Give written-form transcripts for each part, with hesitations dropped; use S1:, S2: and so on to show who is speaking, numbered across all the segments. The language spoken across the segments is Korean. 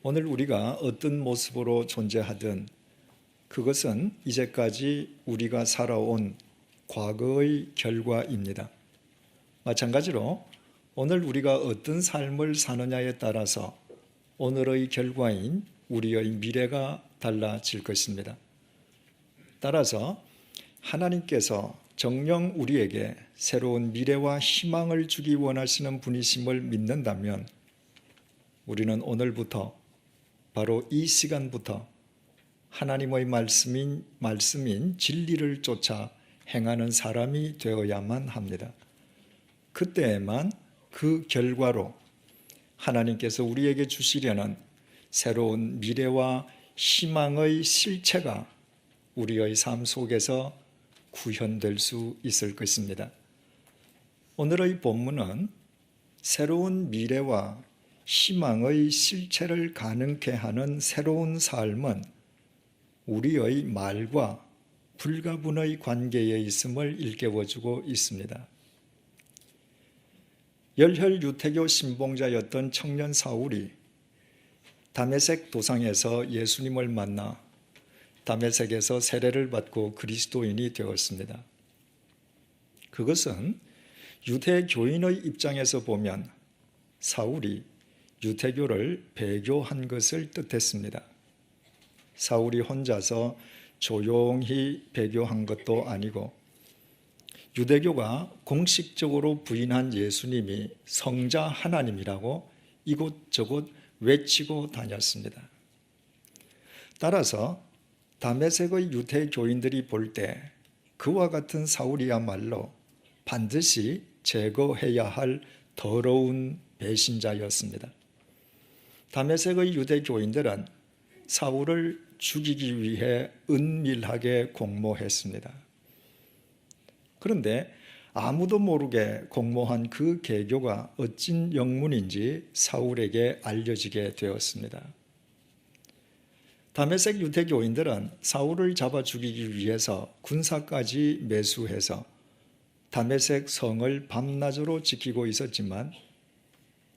S1: 오늘 우리가 어떤 모습으로 존재하든 그것은 이제까지 우리가 살아온 과거의 결과입니다. 마찬가지로 오늘 우리가 어떤 삶을 사느냐에 따라서 오늘의 결과인 우리의 미래가 달라질 것입니다. 따라서 하나님께서 정녕 우리에게 새로운 미래와 희망을 주기 원하시는 분이심을 믿는다면 우리는 오늘부터 바로 이 시간부터 하나님의 말씀인 진리를 쫓아 행하는 사람이 되어야만 합니다. 그때에만 그 결과로 하나님께서 우리에게 주시려는 새로운 미래와 희망의 실체가 우리의 삶 속에서 구현될 수 있을 것입니다. 오늘의 본문은 새로운 미래와 희망의 실체를 가능케 하는 새로운 삶은 우리의 말과 불가분의 관계에 있음을 일깨워주고 있습니다. 열혈 유태교 신봉자였던 청년 사울이 다메섹 도상에서 예수님을 만나 다메섹에서 세례를 받고 그리스도인이 되었습니다. 그것은 유대교인의 입장에서 보면 사울이 유대교를 배교한 것을 뜻했습니다. 사울이 혼자서 조용히 배교한 것도 아니고 유대교가 공식적으로 부인한 예수님이 성자 하나님이라고 이곳저곳 외치고 다녔습니다. 따라서 다메섹의 유대교인들이 볼 때 그와 같은 사울이야말로 반드시 제거해야 할 더러운 배신자였습니다. 다메섹의 유대교인들은 사울을 죽이기 위해 은밀하게 공모했습니다. 그런데 아무도 모르게 공모한 그 계교가 어찐 영문인지 사울에게 알려지게 되었습니다. 다메섹 유대교인들은 사울을 잡아 죽이기 위해서 군사까지 매수해서 다메섹 성을 밤낮으로 지키고 있었지만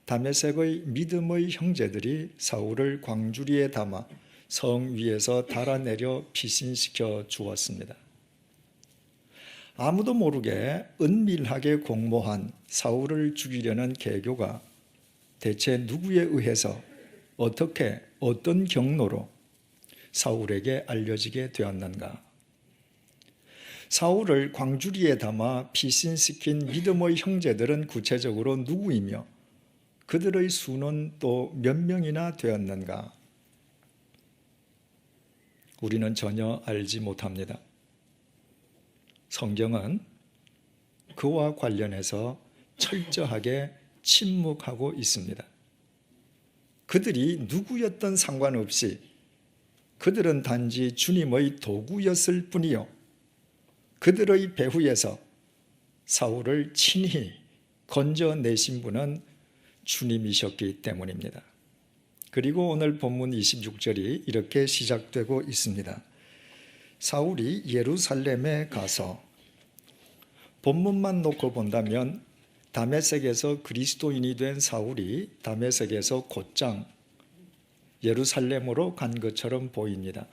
S1: 다메섹의 믿음의 형제들이 사울을 광주리에 담아 성 위에서 달아내려 피신시켜 주었습니다. 아무도 모르게 은밀하게 공모한 사울을 죽이려는 계교가 대체 누구에 의해서 어떻게 어떤 경로로 사울에게 알려지게 되었는가? 사울을 광주리에 담아 피신시킨 믿음의 형제들은 구체적으로 누구이며 그들의 수는 또 몇 명이나 되었는가? 우리는 전혀 알지 못합니다. 성경은 그와 관련해서 철저하게 침묵하고 있습니다. 그들이 누구였던 상관없이 그들은 단지 주님의 도구였을 뿐이요 그들의 배후에서 사울을 친히 건져내신 분은 주님이셨기 때문입니다. 그리고 오늘 본문 26절이 이렇게 시작되고 있습니다. 사울이 예루살렘에 가서, 본문만 놓고 본다면 다메섹에서 그리스도인이 된 사울이 다메섹에서 곧장 예루살렘으로 간 것처럼 보입니다.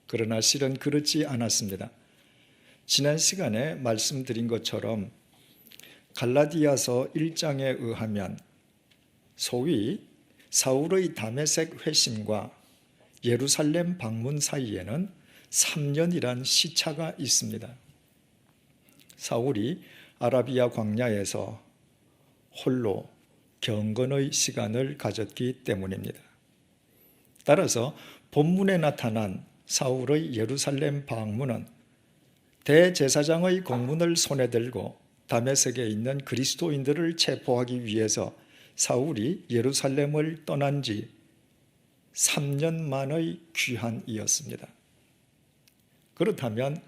S1: 그러나 실은 그렇지 않았습니다. 지난 시간에 말씀드린 것처럼 갈라디아서 1장에 의하면 소위 사울의 다메섹 회심과 예루살렘 방문 사이에는 3년이란 시차가 있습니다. 사울이 아라비아 광야에서 홀로 경건의 시간을 가졌기 때문입니다. 따라서 본문에 나타난 사울의 예루살렘 방문은 대제사장의 공문을 손에 들고 다메섹에 있는 그리스도인들을 체포하기 위해서 사울이 예루살렘을 떠난 지 3년 만의 귀환이었습니다. 그렇다면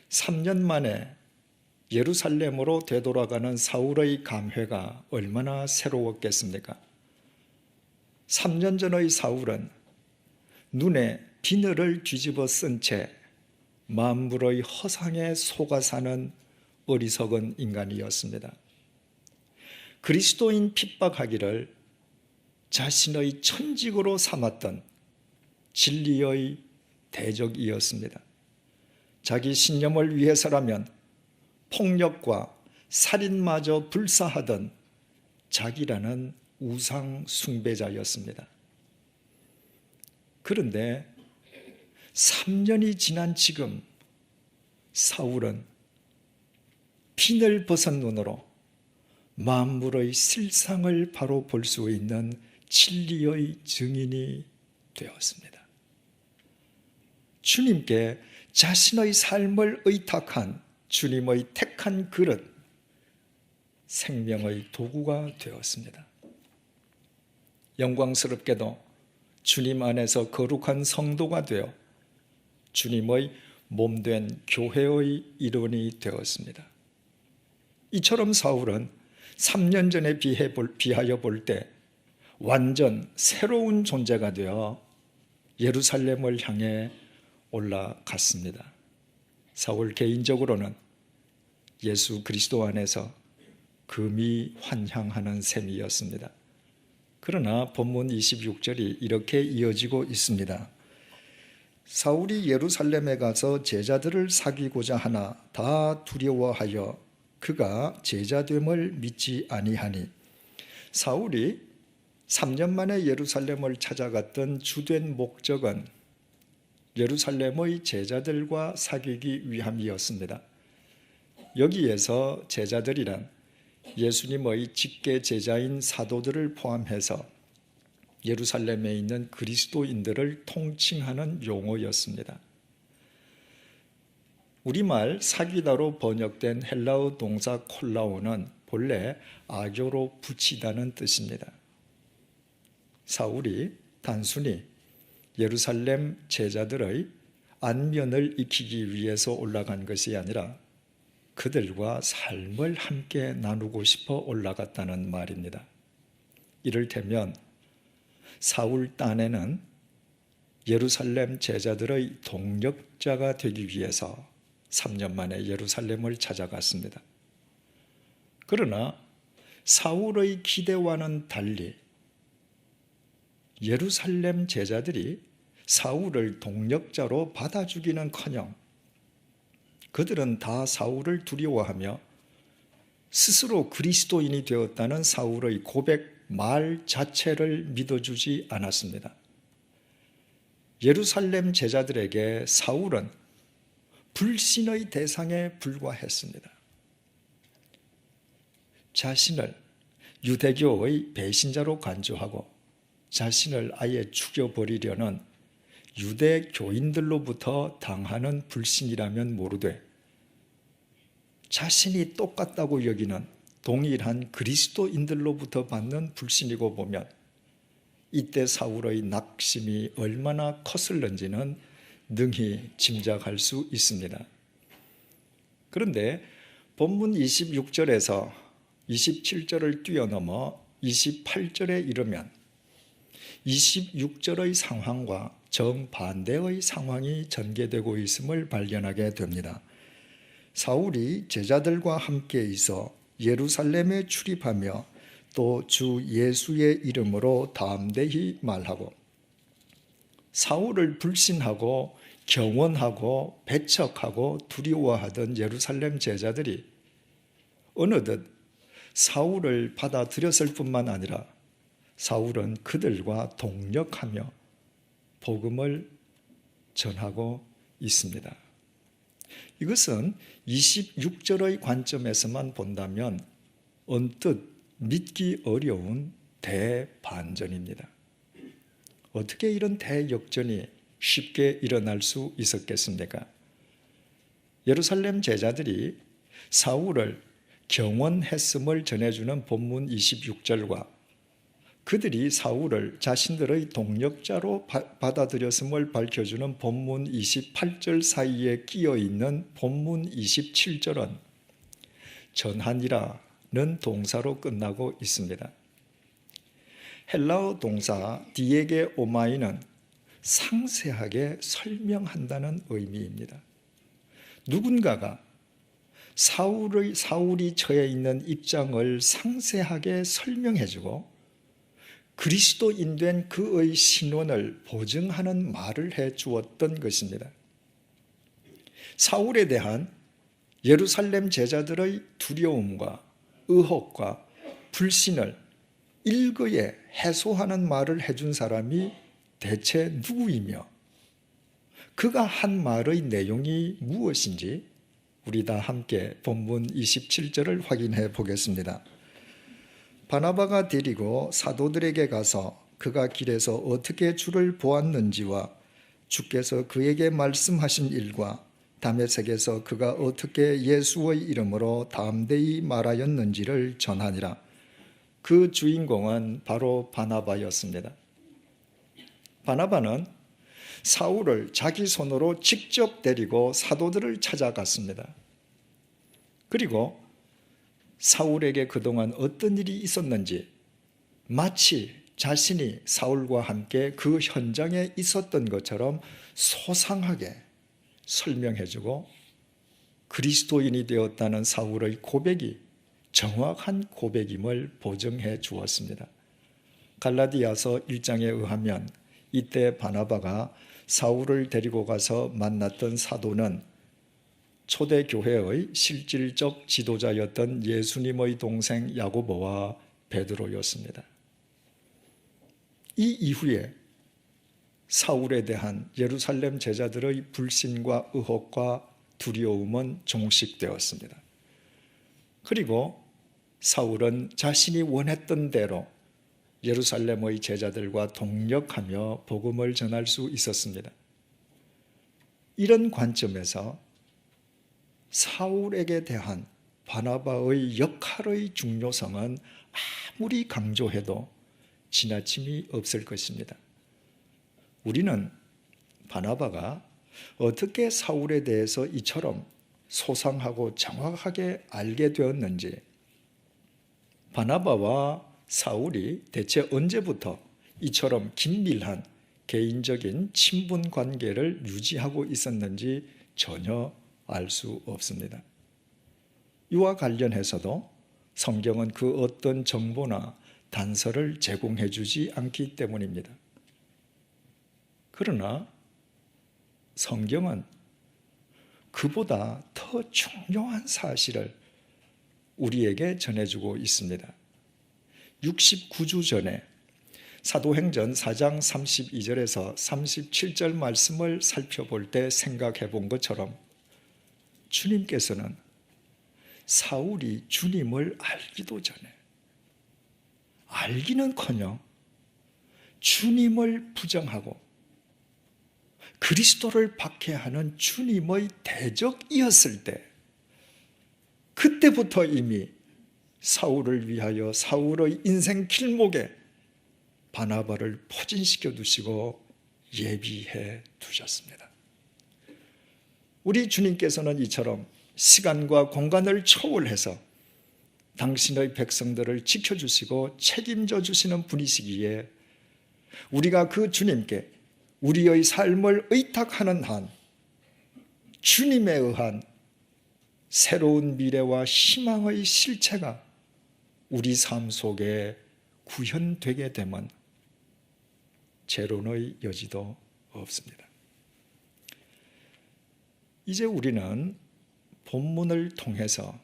S1: 3년 만에 예루살렘으로 되돌아가는 사울의 감회가 얼마나 새로웠겠습니까? 3년 전의 사울은 눈에 비늘을 뒤집어 쓴 채 만물의 허상에 속아 사는 어리석은 인간이었습니다. 그리스도인 핍박하기를 자신의 천직으로 삼았던 진리의 대적이었습니다. 자기 신념을 위해서라면 폭력과 살인마저 불사하던 자기라는 우상 숭배자였습니다. 그런데 3년이 지난 지금 사울은 핀을 벗은 눈으로 만물의 실상을 바로 볼 수 있는 진리의 증인이 되었습니다. 주님께 자신의 삶을 의탁한 주님의 택한 그릇, 생명의 도구가 되었습니다. 영광스럽게도 주님 안에서 거룩한 성도가 되어 주님의 몸된 교회의 일원이 되었습니다. 이처럼 사울은 3년 전에 비하여 볼 때 완전 새로운 존재가 되어 예루살렘을 향해 올라갔습니다. 사울 개인적으로는 예수 그리스도 안에서 금이 환향하는 셈이었습니다. 그러나 본문 26절이 이렇게 이어지고 있습니다. 사울이 예루살렘에 가서 제자들을 사귀고자 하나 다 두려워하여 그가 제자됨을 믿지 아니하니. 사울이 3년 만에 예루살렘을 찾아갔던 주된 목적은 예루살렘의 제자들과 사귀기 위함이었습니다. 여기에서 제자들이란 예수님의 직계 제자인 사도들을 포함해서 예루살렘에 있는 그리스도인들을 통칭하는 용어였습니다. 우리말 사귀다로 번역된 헬라어 동사 콜라오는 본래 악교로 붙이다는 뜻입니다. 사울이 단순히 예루살렘 제자들의 안면을 익히기 위해서 올라간 것이 아니라 그들과 삶을 함께 나누고 싶어 올라갔다는 말입니다. 이를테면 사울 딴에는 예루살렘 제자들의 동력자가 되기 위해서 3년 만에 예루살렘을 찾아갔습니다. 그러나 사울의 기대와는 달리 예루살렘 제자들이 사울을 동력자로 받아주기는커녕 그들은 다 사울을 두려워하며 스스로 그리스도인이 되었다는 사울의 고백 말 자체를 믿어주지 않았습니다. 예루살렘 제자들에게 사울은 불신의 대상에 불과했습니다. 자신을 유대교의 배신자로 간주하고 자신을 아예 죽여버리려는 유대교인들로부터 당하는 불신이라면 모르되 자신이 똑같다고 여기는 동일한 그리스도인들로부터 받는 불신이고 보면 이때 사울의 낙심이 얼마나 컸을는지는 능히 짐작할 수 있습니다. 그런데 본문 26절에서 27절을 뛰어넘어 28절에 이르면 26절의 상황과 정반대의 상황이 전개되고 있음을 발견하게 됩니다. 사울이 제자들과 함께 있어 예루살렘에 출입하며 또 주 예수의 이름으로 담대히 말하고 사울을 불신하고 경원하고 배척하고 두려워하던 예루살렘 제자들이 어느덧 사울을 받아들였을 뿐만 아니라 사울은 그들과 동력하며 복음을 전하고 있습니다. 이것은 26절의 관점에서만 본다면 언뜻 믿기 어려운 대반전입니다. 어떻게 이런 대역전이 쉽게 일어날 수 있었겠습니까? 예루살렘 제자들이 사울을 경원했음을 전해주는 본문 26절과 그들이 사울을 자신들의 동력자로 받아들였음을 밝혀주는 본문 28절 사이에 끼어있는 본문 27절은 전하니라는 동사로 끝나고 있습니다. 헬라어 동사 디에게 오마이는 상세하게 설명한다는 의미입니다. 누군가가 사울이 처해 있는 입장을 상세하게 설명해주고 그리스도인 된 그의 신원을 보증하는 말을 해 주었던 것입니다. 사울에 대한 예루살렘 제자들의 두려움과 의혹과 불신을 일거에 해소하는 말을 해준 사람이 대체 누구이며 그가 한 말의 내용이 무엇인지 우리 다 함께 본문 27절을 확인해 보겠습니다. 바나바가 데리고 사도들에게 가서 그가 길에서 어떻게 주를 보았는지와 주께서 그에게 말씀하신 일과 다메섹에서 그가 어떻게 예수의 이름으로 담대히 말하였는지를 전하니라. 그 주인공은 바로 바나바였습니다. 바나바는 사울을 자기 손으로 직접 데리고 사도들을 찾아갔습니다. 그리고 사울에게 그동안 어떤 일이 있었는지 마치 자신이 사울과 함께 그 현장에 있었던 것처럼 소상하게 설명해주고 그리스도인이 되었다는 사울의 고백이 정확한 고백임을 보증해 주었습니다. 갈라디아서 1장에 의하면 이때 바나바가 사울을 데리고 가서 만났던 사도는 초대교회의 실질적 지도자였던 예수님의 동생 야고보와 베드로였습니다. 이 이후에 사울에 대한 예루살렘 제자들의 불신과 의혹과 두려움은 종식되었습니다. 그리고 사울은 자신이 원했던 대로 예루살렘의 제자들과 동력하며 복음을 전할 수 있었습니다. 이런 관점에서 사울에게 대한 바나바의 역할의 중요성은 아무리 강조해도 지나침이 없을 것입니다. 우리는 바나바가 어떻게 사울에 대해서 이처럼 소상하고 정확하게 알게 되었는지, 바나바와 사울이 대체 언제부터 이처럼 긴밀한 개인적인 친분 관계를 유지하고 있었는지 전혀 알 수 없습니다. 이와 관련해서도 성경은 그 어떤 정보나 단서를 제공해 주지 않기 때문입니다. 그러나 성경은 그보다 더 중요한 사실을 우리에게 전해주고 있습니다. 69주 전에 사도행전 4장 32절에서 37절 말씀을 살펴볼 때 생각해 본 것처럼 주님께서는 사울이 주님을 알기도 전에, 알기는커녕 주님을 부정하고 그리스도를 박해하는 주님의 대적이었을 때, 그때부터 이미 사울을 위하여 사울의 인생 길목에 바나바를 포진시켜 두시고 예비해 두셨습니다. 우리 주님께서는 이처럼 시간과 공간을 초월해서 당신의 백성들을 지켜주시고 책임져 주시는 분이시기에 우리가 그 주님께 우리의 삶을 의탁하는 한 주님에 의한 새로운 미래와 희망의 실체가 우리 삶 속에 구현되게 되면 재론의 여지도 없습니다. 이제 우리는 본문을 통해서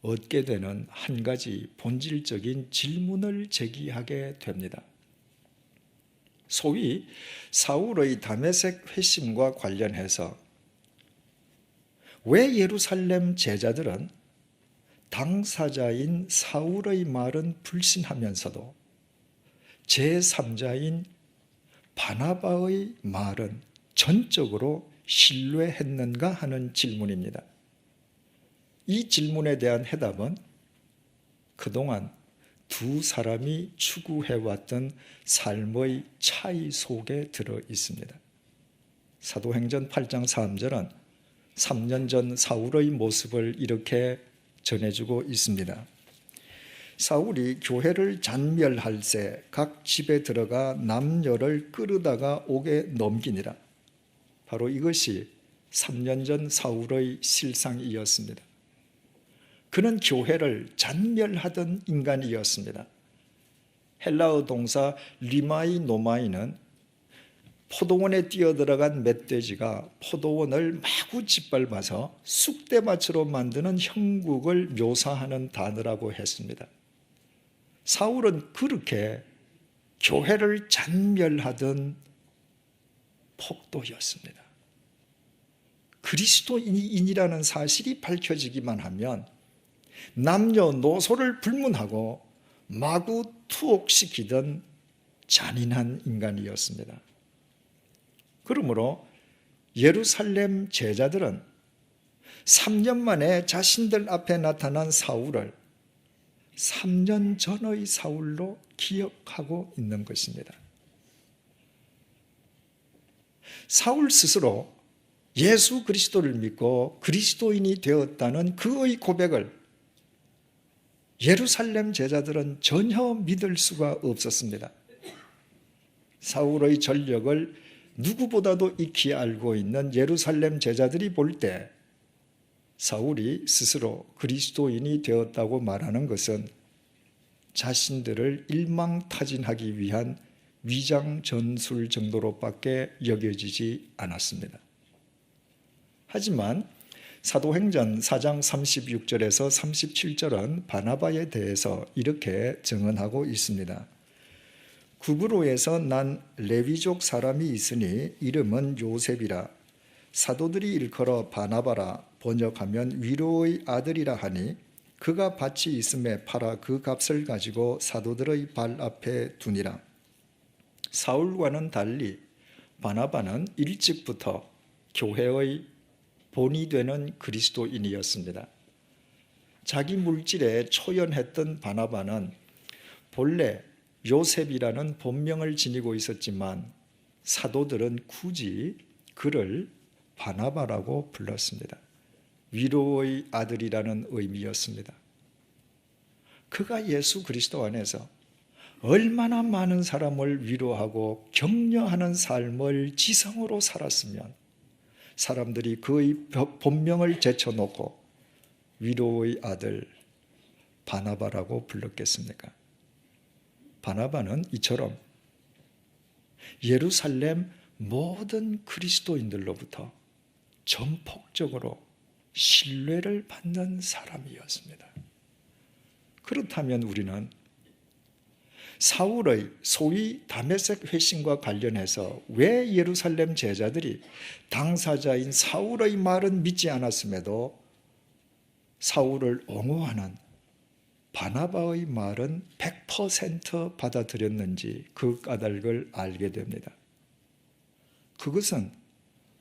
S1: 얻게 되는 한 가지 본질적인 질문을 제기하게 됩니다. 소위 사울의 다메섹 회심과 관련해서 왜 예루살렘 제자들은 당사자인 사울의 말은 불신하면서도 제3자인 바나바의 말은 전적으로 신뢰했는가 하는 질문입니다. 이 질문에 대한 해답은 그동안 두 사람이 추구해왔던 삶의 차이 속에 들어 있습니다. 사도행전 8장 3절은 3년 전 사울의 모습을 이렇게 전해주고 있습니다. 사울이 교회를 잔멸할 새 각 집에 들어가 남녀를 끌어다가 옥에 넘기니라. 바로 이것이 3년 전 사울의 실상이었습니다. 그는 교회를 잔멸하던 인간이었습니다. 헬라어 동사 리마이 노마이는 포도원에 뛰어들어간 멧돼지가 포도원을 마구 짓밟아서 쑥대밭으로 만드는 형국을 묘사하는 단어라고 했습니다. 사울은 그렇게 교회를 잔멸하던 폭도였습니다. 그리스도인이라는 사실이 밝혀지기만 하면 남녀노소를 불문하고 마구 투옥시키던 잔인한 인간이었습니다. 그러므로 예루살렘 제자들은 3년 만에 자신들 앞에 나타난 사울을 3년 전의 사울로 기억하고 있는 것입니다. 사울 스스로 예수 그리스도를 믿고 그리스도인이 되었다는 그의 고백을 예루살렘 제자들은 전혀 믿을 수가 없었습니다. 사울의 전력을 누구보다도 익히 알고 있는 예루살렘 제자들이 볼 때 사울이 스스로 그리스도인이 되었다고 말하는 것은 자신들을 일망타진하기 위한 위장 전술 정도로밖에 여겨지지 않았습니다. 하지만 사도행전 4장 36절에서 37절은 바나바에 대해서 이렇게 증언하고 있습니다. 구브로에서 난 레위족 사람이 있으니 이름은 요셉이라. 사도들이 일컬어 바나바라, 번역하면 위로의 아들이라 하니 그가 밭이 있음에 팔아 그 값을 가지고 사도들의 발 앞에 두니라. 사울과는 달리 바나바는 일찍부터 교회의 본이 되는 그리스도인이었습니다. 자기 물질에 초연했던 바나바는 본래 요셉이라는 본명을 지니고 있었지만 사도들은 굳이 그를 바나바라고 불렀습니다. 위로의 아들이라는 의미였습니다. 그가 예수 그리스도 안에서 얼마나 많은 사람을 위로하고 격려하는 삶을 지성으로 살았으면 사람들이 그의 본명을 제쳐놓고 위로의 아들 바나바라고 불렀겠습니까? 바나바는 이처럼 예루살렘 모든 그리스도인들로부터 전폭적으로 신뢰를 받는 사람이었습니다. 그렇다면 우리는 사울의 소위 다메섹 회심과 관련해서 왜 예루살렘 제자들이 당사자인 사울의 말은 믿지 않았음에도 사울을 옹호하는 바나바의 말은 100% 받아들였는지 그 까닭을 알게 됩니다. 그것은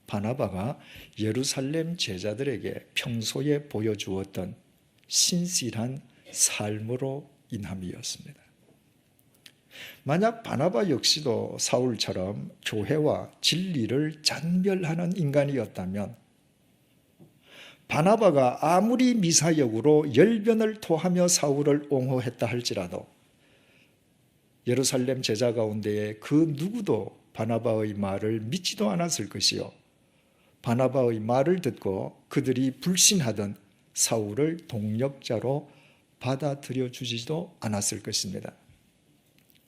S1: 바나바가 예루살렘 제자들에게 평소에 보여주었던 신실한 삶으로 인함이었습니다. 만약 바나바 역시도 사울처럼 교회와 진리를 잔멸하는 인간이었다면 바나바가 아무리 미사역으로 열변을 토하며 사울을 옹호했다 할지라도 예루살렘 제자 가운데에 그 누구도 바나바의 말을 믿지도 않았을 것이요, 바나바의 말을 듣고 그들이 불신하던 사울을 동력자로 받아들여 주지도 않았을 것입니다.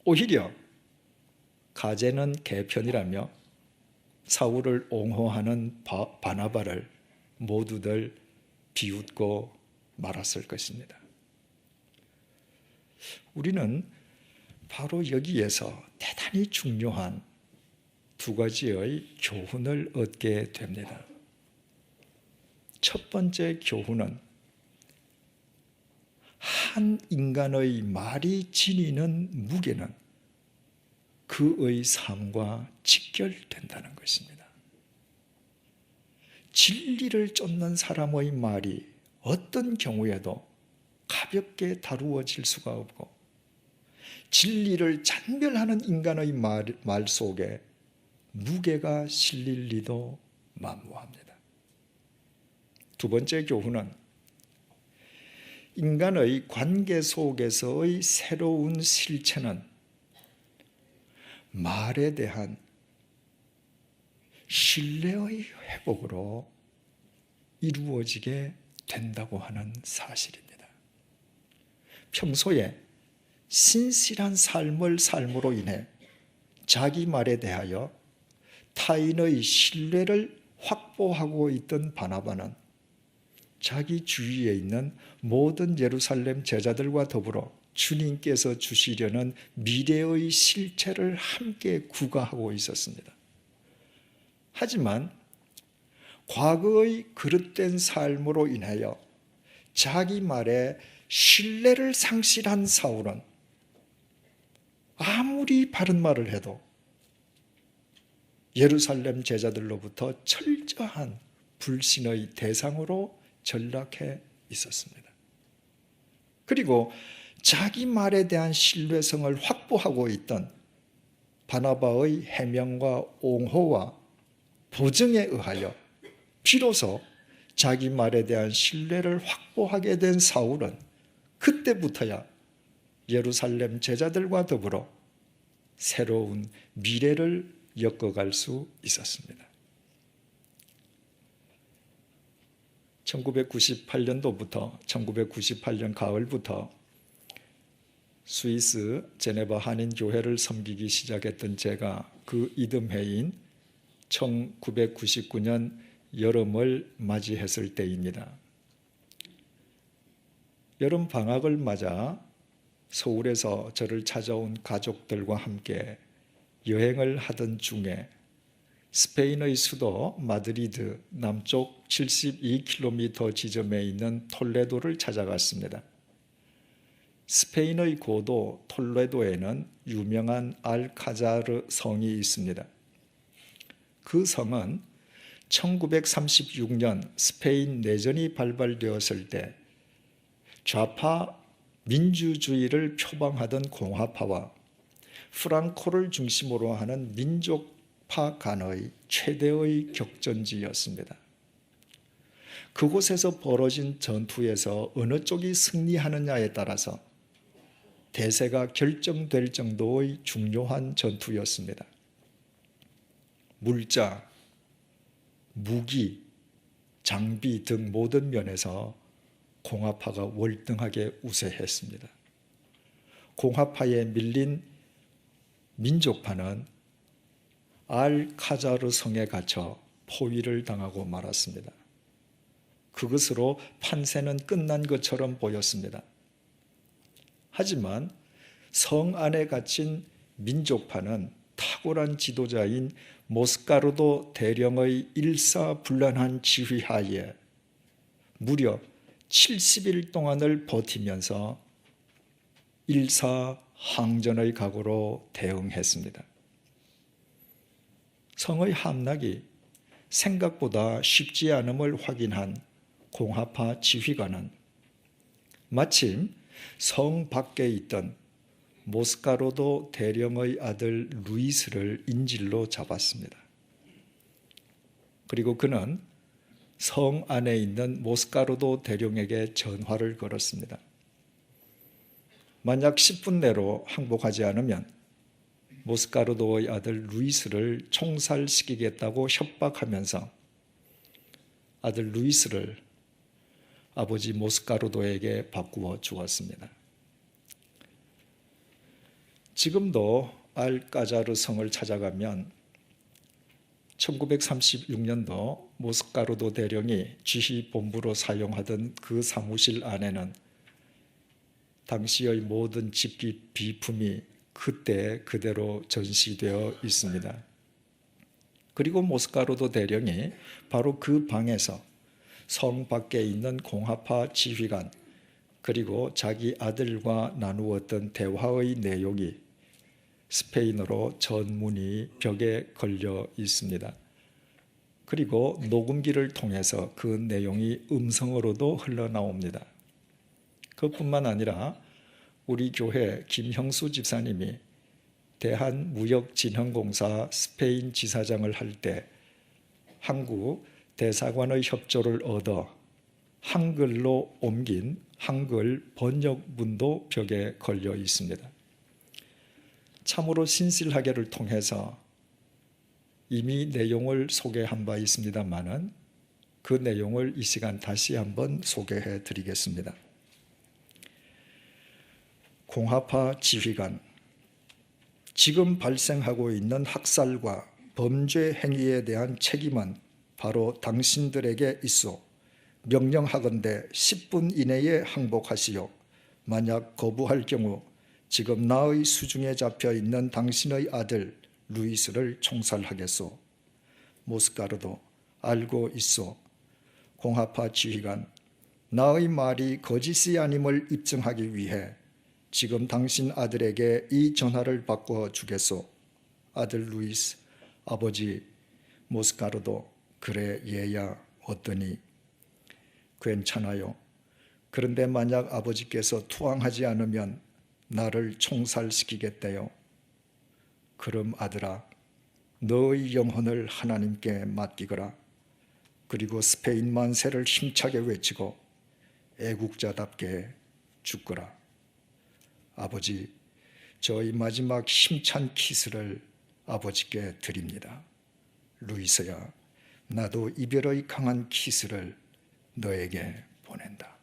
S1: 오히려 가제는 개편이라며 사울을 옹호하는 바나바를 모두들 비웃고 말았을 것입니다. 우리는 바로 여기에서 대단히 중요한 두 가지의 교훈을 얻게 됩니다. 첫 번째 교훈은 한 인간의 말이 지니는 무게는 그의 삶과 직결된다는 것입니다. 진리를 쫓는 사람의 말이 어떤 경우에도 가볍게 다루어질 수가 없고 진리를 잔멸하는 인간의 말 속에 무게가 실릴 리도 만무합니다. 두 번째 교훈은 인간의 관계 속에서의 새로운 실체는 말에 대한 신뢰의 회복으로 이루어지게 된다고 하는 사실입니다. 평소에 신실한 삶을 삶으로 인해 자기 말에 대하여 타인의 신뢰를 확보하고 있던 바나바는 자기 주위에 있는 모든 예루살렘 제자들과 더불어 주님께서 주시려는 미래의 실체를 함께 구가하고 있었습니다. 하지만 과거의 그릇된 삶으로 인하여 자기 말에 신뢰를 상실한 사울은 아무리 바른 말을 해도 예루살렘 제자들로부터 철저한 불신의 대상으로 전락해 있었습니다. 그리고 자기 말에 대한 신뢰성을 확보하고 있던 바나바의 해명과 옹호와 보증에 의하여 비로소 자기 말에 대한 신뢰를 확보하게 된 사울은 그때부터야 예루살렘 제자들과 더불어 새로운 미래를 엮어갈 수 있었습니다. 1998년도부터 1998년 가을부터 스위스 제네바 한인교회를 섬기기 시작했던 제가 그 이듬해인 1999년 여름을 맞이했을 때입니다. 여름 방학을 맞아 서울에서 저를 찾아온 가족들과 함께 여행을 하던 중에 스페인의 수도 마드리드 남쪽 72km 지점에 있는 톨레도를 찾아갔습니다. 스페인의 고도 톨레도에는 유명한 알카자르 성이 있습니다. 그 성은 1936년 스페인 내전이 발발되었을 때 좌파 민주주의를 표방하던 공화파와 프랑코를 중심으로 하는 민족파 간의 최대의 격전지였습니다. 그곳에서 벌어진 전투에서 어느 쪽이 승리하느냐에 따라서 대세가 결정될 정도의 중요한 전투였습니다. 물자, 무기, 장비 등 모든 면에서 공화파가 월등하게 우세했습니다. 공화파에 밀린 민족파는 알카자르 성에 갇혀 포위를 당하고 말았습니다. 그것으로 판세는 끝난 것처럼 보였습니다. 하지만 성 안에 갇힌 민족파는 탁월한 지도자인 모스카르도 대령의 일사불란한 지휘하에 무려 70일 동안을 버티면서 일사항전의 각오로 대응했습니다. 성의 함락이 생각보다 쉽지 않음을 확인한 공화파 지휘관은 마침 성 밖에 있던 모스카르도 대령의 아들 루이스를 인질로 잡았습니다. 그리고 그는 성 안에 있는 모스카르도 대령에게 전화를 걸었습니다. 만약 10분 내로 항복하지 않으면 모스카르도의 아들 루이스를 총살시키겠다고 협박하면서 아들 루이스를 아버지 모스카르도에게 바꾸어 주었습니다. 지금도 알카자르 성을 찾아가면 1936년도 모스카르도 대령이 지휘본부로 사용하던 그 사무실 안에는 당시의 모든 집기 비품이 그때 그대로 전시되어 있습니다. 그리고 모스카르도 대령이 바로 그 방에서 성 밖에 있는 공화파 지휘관 그리고 자기 아들과 나누었던 대화의 내용이 스페인어로 전문이 벽에 걸려 있습니다. 그리고 녹음기를 통해서 그 내용이 음성으로도 흘러나옵니다. 그뿐만 아니라 우리 교회 김형수 집사님이 대한무역진흥공사 스페인 지사장을 할 때 한국 대사관의 협조를 얻어 한글로 옮긴 한글 번역문도 벽에 걸려 있습니다. 참으로 신실하게를 통해서 이미 내용을 소개한 바 있습니다만은 그 내용을 이 시간 다시 한번 소개해 드리겠습니다. 공화파 지휘관, 지금 발생하고 있는 학살과 범죄 행위에 대한 책임은 바로 당신들에게 있어 명령하건대 10분 이내에 항복하시오. 만약 거부할 경우 지금 나의 수중에 잡혀 있는 당신의 아들 루이스를 총살하겠소. 모스카르도, 알고 있소. 공화파 지휘관, 나의 말이 거짓이 아님을 입증하기 위해 지금 당신 아들에게 이 전화를 바꿔 주겠소. 아들 루이스, 아버지 모스카르도, 그래 얘야 어떠니? 괜찮아요. 그런데 만약 아버지께서 투항하지 않으면 나를 총살시키겠대요. 그럼 아들아, 너의 영혼을 하나님께 맡기거라. 그리고 스페인 만세를 힘차게 외치고 애국자답게 죽거라. 아버지, 저희 마지막 힘찬 키스를 아버지께 드립니다. 루이스야, 나도 이별의 강한 키스를 너에게 보낸다.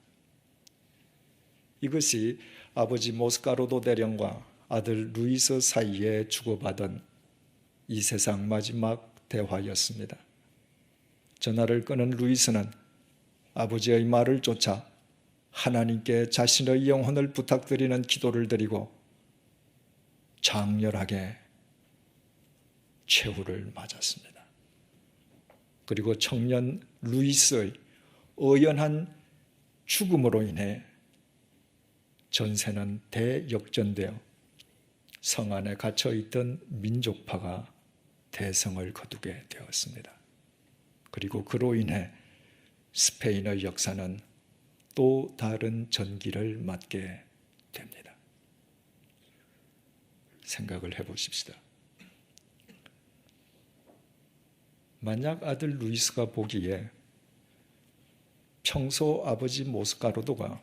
S1: 이것이 아버지 모스카르도 대령과 아들 루이스 사이에 주고받은 이 세상 마지막 대화였습니다. 전화를 끊은 루이스는 아버지의 말을 쫓아 하나님께 자신의 영혼을 부탁드리는 기도를 드리고 장렬하게 최후를 맞았습니다. 그리고 청년 루이스의 의연한 죽음으로 인해 전세는 대역전되어 성 안에 갇혀있던 민족파가 대성을 거두게 되었습니다. 그리고 그로 인해 스페인의 역사는 또 다른 전기를 맞게 됩니다. 생각을 해보십시다. 만약 아들 루이스가 보기에 평소 아버지 모스카르도가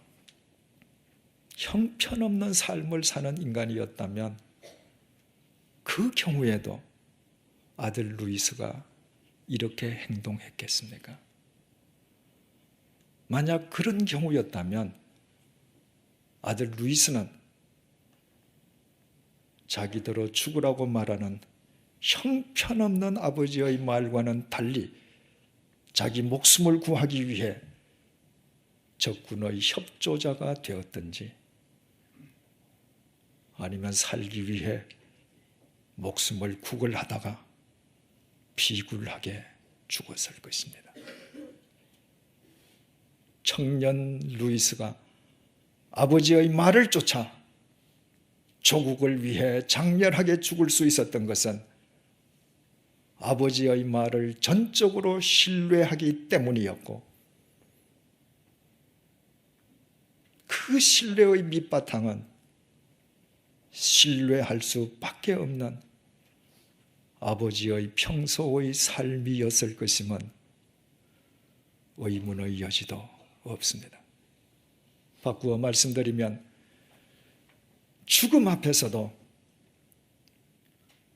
S1: 형편없는 삶을 사는 인간이었다면 그 경우에도 아들 루이스가 이렇게 행동했겠습니까? 만약 그런 경우였다면 아들 루이스는 자기들로 죽으라고 말하는 형편없는 아버지의 말과는 달리 자기 목숨을 구하기 위해 적군의 협조자가 되었든지 아니면 살기 위해 목숨을 구걸하다가 비굴하게 죽었을 것입니다. 청년 루이스가 아버지의 말을 쫓아 조국을 위해 장렬하게 죽을 수 있었던 것은 아버지의 말을 전적으로 신뢰하기 때문이었고 그 신뢰의 밑바탕은 신뢰할 수밖에 없는 아버지의 평소의 삶이었을 것임은 의문의 여지도 없습니다. 바꾸어 말씀드리면 죽음 앞에서도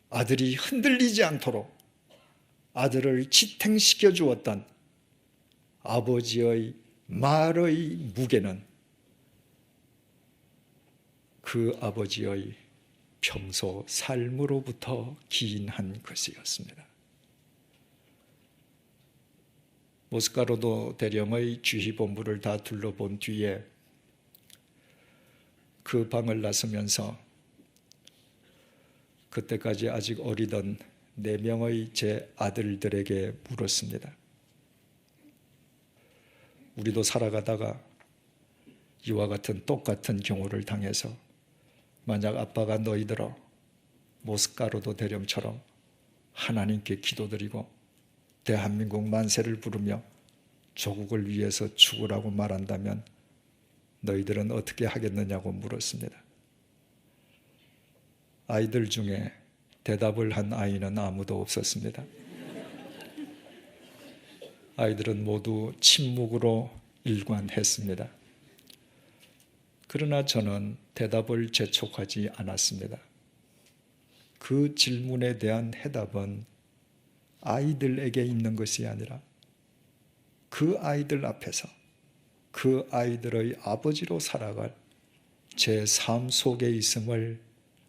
S1: 아들이 흔들리지 않도록 아들을 지탱시켜 주었던 아버지의 말의 무게는 그 아버지의 평소 삶으로부터 기인한 것이었습니다. 모스카르도 대령의 지휘본부를 다 둘러본 뒤에 그 방을 나서면서 그때까지 아직 어리던 4명의 제 아들들에게 물었습니다. 우리도 살아가다가 이와 같은 똑같은 경우를 당해서 만약 아빠가 너희들어 모스카르도 대령처럼 하나님께 기도드리고 대한민국 만세를 부르며 조국을 위해서 죽으라고 말한다면 너희들은 어떻게 하겠느냐고 물었습니다. 아이들 중에 대답을 한 아이는 아무도 없었습니다. 아이들은 모두 침묵으로 일관했습니다. 그러나 저는 대답을 재촉하지 않았습니다. 그 질문에 대한 해답은 아이들에게 있는 것이 아니라 그 아이들 앞에서 그 아이들의 아버지로 살아갈 제 삶 속에 있음을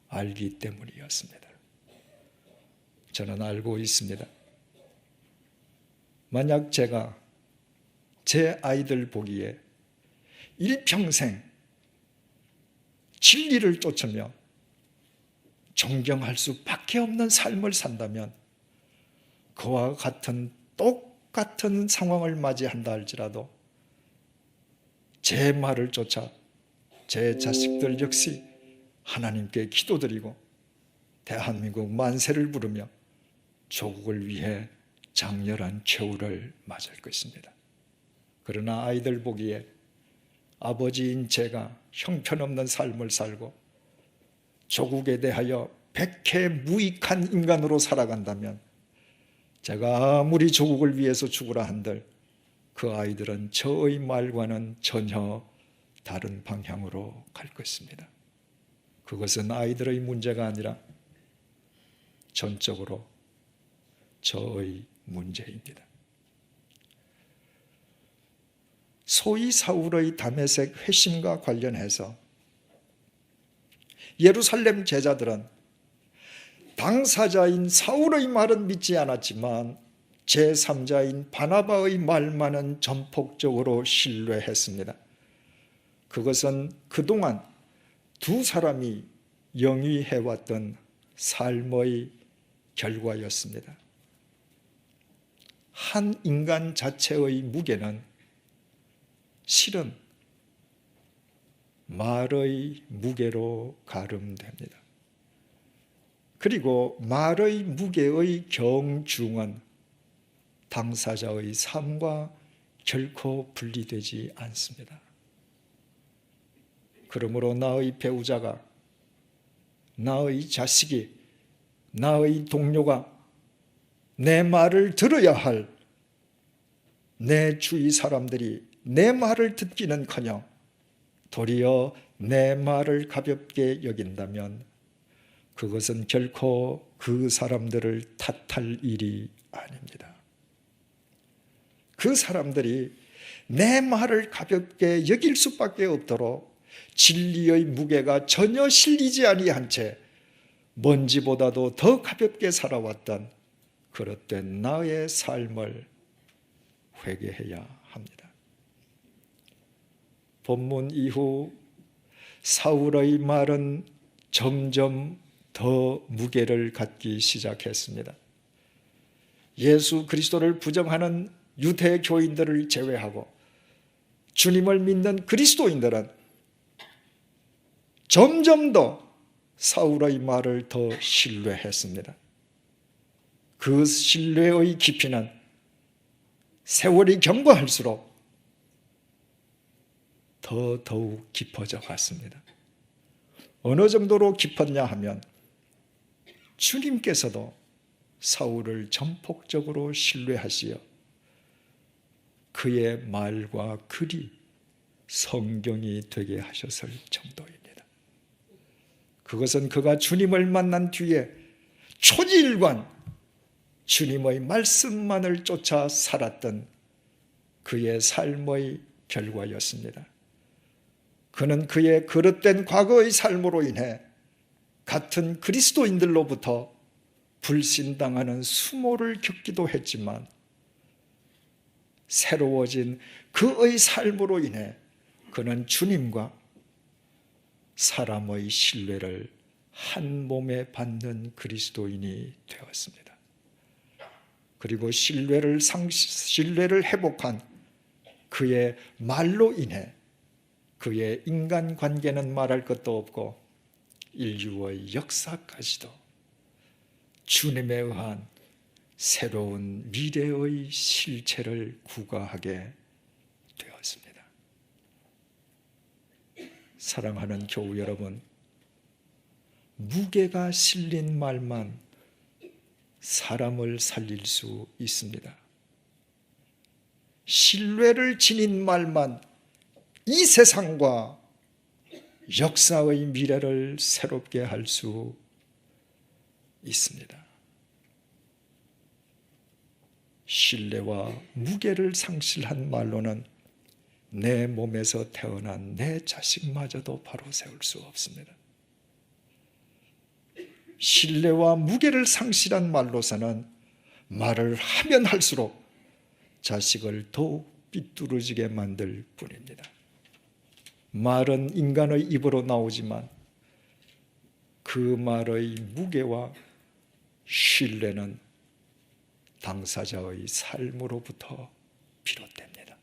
S1: 알기 때문이었습니다. 저는 알고 있습니다. 만약 제가 제 아이들 보기에 일평생 진리를 쫓으며 존경할 수밖에 없는 삶을 산다면 그와 같은 똑같은 상황을 맞이한다 할지라도 제 말을 쫓아 제 자식들 역시 하나님께 기도드리고 대한민국 만세를 부르며 조국을 위해 장렬한 최후를 맞을 것입니다. 그러나 아이들 보기에 아버지인 제가 형편없는 삶을 살고 조국에 대하여 백해무익한 인간으로 살아간다면 제가 아무리 조국을 위해서 죽으라 한들 그 아이들은 저의 말과는 전혀 다른 방향으로 갈 것입니다. 그것은 아이들의 문제가 아니라 전적으로 저의 문제입니다. 소위 사울의 다메섹 회심과 관련해서 예루살렘 제자들은 당사자인 사울의 말은 믿지 않았지만 제3자인 바나바의 말만은 전폭적으로 신뢰했습니다. 그것은 그동안 두 사람이 영위해왔던 삶의 결과였습니다. 한 인간 자체의 무게는 실은 말의 무게로 가름됩니다. 그리고 말의 무게의 경중은 당사자의 삶과 결코 분리되지 않습니다. 그러므로 나의 배우자가, 나의 자식이, 나의 동료가 내 말을 들어야 할 내 주위 사람들이 내 말을 듣기는커녕 도리어 내 말을 가볍게 여긴다면 그것은 결코 그 사람들을 탓할 일이 아닙니다. 그 사람들이 내 말을 가볍게 여길 수밖에 없도록 진리의 무게가 전혀 실리지 아니한 채 먼지보다도 더 가볍게 살아왔던 그릇된 나의 삶을 회개해야 합니다. 본문 이후 사울의 말은 점점 더 무게를 갖기 시작했습니다. 예수 그리스도를 부정하는 유대 교인들을 제외하고 주님을 믿는 그리스도인들은 점점 더 사울의 말을 더 신뢰했습니다. 그 신뢰의 깊이는 세월이 경과할수록 더욱 깊어져 갔습니다. 어느 정도로 깊었냐 하면 주님께서도 사울을 전폭적으로 신뢰하시어 그의 말과 글이 성경이 되게 하셨을 정도입니다. 그것은 그가 주님을 만난 뒤에 초지일관 주님의 말씀만을 쫓아 살았던 그의 삶의 결과였습니다. 그는 그의 그릇된 과거의 삶으로 인해 같은 그리스도인들로부터 불신당하는 수모를 겪기도 했지만 새로워진 그의 삶으로 인해 그는 주님과 사람의 신뢰를 한 몸에 받는 그리스도인이 되었습니다. 그리고 신뢰를 회복한 그의 말로 인해 그의 인간관계는 말할 것도 없고 인류의 역사까지도 주님에 의한 새로운 미래의 실체를 구가하게 되었습니다. 사랑하는 교우 여러분, 무게가 실린 말만 사람을 살릴 수 있습니다. 신뢰를 지닌 말만 이 세상과 역사의 미래를 새롭게 할 수 있습니다. 신뢰와 무게를 상실한 말로는 내 몸에서 태어난 내 자식마저도 바로 세울 수 없습니다. 신뢰와 무게를 상실한 말로서는 말을 하면 할수록 자식을 더욱 삐뚤어지게 만들 뿐입니다. 말은 인간의 입으로 나오지만 그 말의 무게와 신뢰는 당사자의 삶으로부터 비롯됩니다.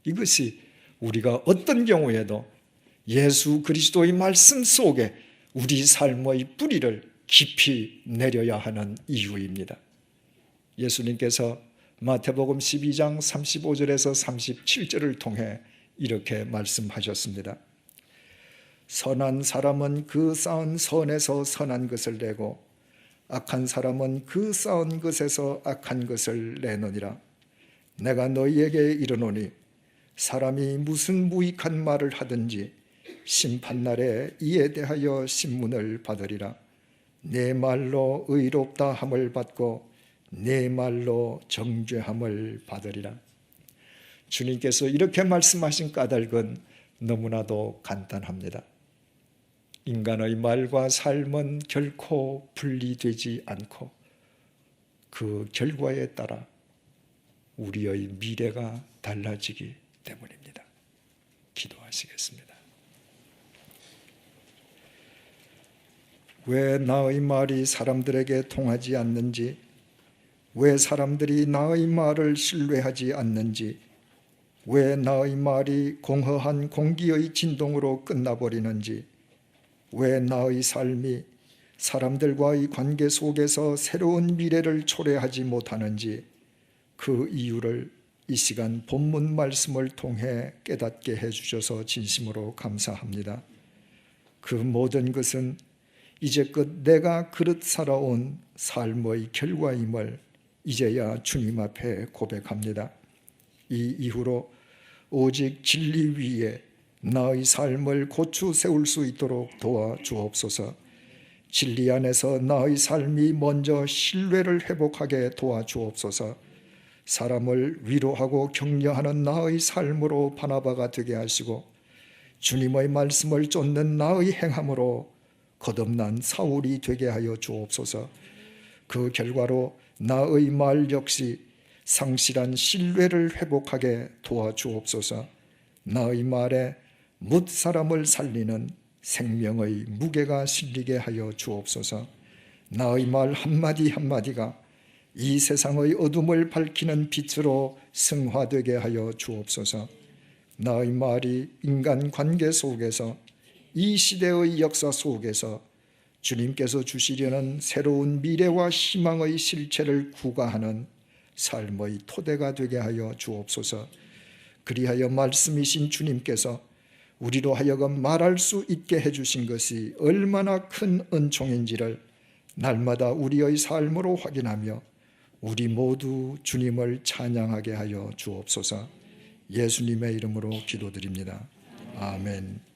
S1: 이것이 우리가 어떤 경우에도 예수 그리스도의 말씀 속에 우리 삶의 뿌리를 깊이 내려야 하는 이유입니다. 예수님께서 마태복음 12장 35절에서 37절을 통해 이렇게 말씀하셨습니다. 선한 사람은 그 쌓은 선에서 선한 것을 내고 악한 사람은 그 쌓은 것에서 악한 것을 내느니라. 내가 너희에게 이르노니 사람이 무슨 무익한 말을 하든지 심판날에 이에 대하여 신문을 받으리라. 내 말로 의롭다 함을 받고 내 말로 정죄함을 받으리라. 주님께서 이렇게 말씀하신 까닭은 너무나도 간단합니다. 인간의 말과 삶은 결코 분리되지 않고 그 결과에 따라 우리의 미래가 달라지기 때문입니다. 기도하시겠습니다. 왜 나의 말이 사람들에게 통하지 않는지, 왜 사람들이 나의 말을 신뢰하지 않는지, 왜 나의 말이 공허한 공기의 진동으로 끝나버리는지, 왜 나의 삶이 사람들과의 관계 속에서 새로운 미래를 초래하지 못하는지, 그 이유를 이 시간 본문 말씀을 통해 깨닫게 해주셔서 진심으로 감사합니다. 그 모든 것은 이제껏 내가 그릇 살아온 삶의 결과임을 이제야 주님 앞에 고백합니다. 이 이후로 오직 진리 위에 나의 삶을 고추 세울 수 있도록 도와주옵소서. 진리 안에서 나의 삶이 먼저 신뢰를 회복하게 도와주옵소서. 사람을 위로하고 격려하는 나의 삶으로 바나바가 되게 하시고 주님의 말씀을 쫓는 나의 행함으로 거듭난 사울이 되게 하여 주옵소서. 그 결과로 나의 말 역시 상실한 신뢰를 회복하게 도와주옵소서. 나의 말에 뭇 사람을 살리는 생명의 무게가 실리게 하여 주옵소서. 나의 말 한마디 한마디가 이 세상의 어둠을 밝히는 빛으로 승화되게 하여 주옵소서. 나의 말이 인간 관계 속에서 이 시대의 역사 속에서 주님께서 주시려는 새로운 미래와 희망의 실체를 구가하는 삶의 토대가 되게 하여 주옵소서. 그리하여 말씀이신 주님께서 우리로 하여금 말할 수 있게 해주신 것이 얼마나 큰 은총인지를 날마다 우리의 삶으로 확인하며 우리 모두 주님을 찬양하게 하여 주옵소서. 예수님의 이름으로 기도드립니다. 아멘.